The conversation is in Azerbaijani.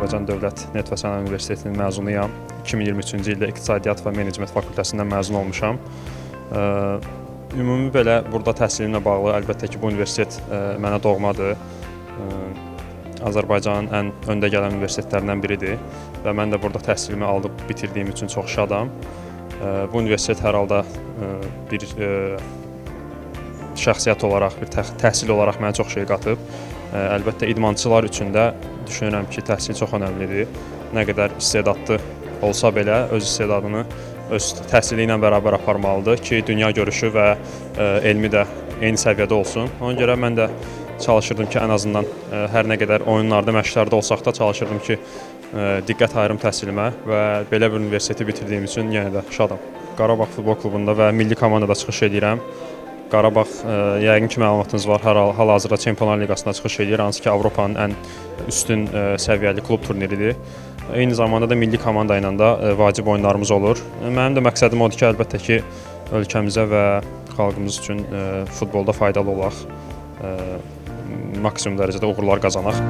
Azərbaycan Dövlət Neft və Sənaye Universitetinin məzunuyam. 2023-cü ildə İqtisadiyyat və Menecment fakültəsindən məzun olmuşam. Ümumi belə burada təhsilimlə bağlı əlbəttə ki, bu universitet mənə doğmadır. Azərbaycanın ən öndə gələn universitetlərindən biridir və mən də burada təhsilimi alıb bitirdiyim üçün çox şadam. Bu universitet hər halda bir şəxsiyyət olaraq, bir təhsil olaraq mənə çox şey qatıb. Əlbəttə idmançılar üçün də düşünürəm ki, təhsil çox önəmlidir. Nə qədər istedadlı olsa belə öz istedadını öz təhsili ilə bərabər aparmalıdır ki, dünya görüşü və elmi də eyni səviyyədə olsun. Ona görə mən də çalışırdım ki, ən azından hər nə qədər oyunlarda, məşqlərdə olsaq da çalışırdım ki, diqqət ayırım təhsilimə və belə bir universiteti bitirdiyim üçün yenə də şadam. Qarabağ Futbol Klubunda və milli komandada çıxış edirəm. Qarabağ, yəqin ki, məlumatınız var, hal-hazırda Çempionlar Liqasında çıxış edir, hansı ki, Avropanın ən üstün səviyyəli klub turniridir. Eyni zamanda da milli komanda ilə də vacib oyunlarımız olur. Mənim də məqsədim odur ki, əlbəttə ki, ölkəmizə və xalqımız üçün futbolda faydalı olaq, maksimum dərəcədə uğurlar qazanaq.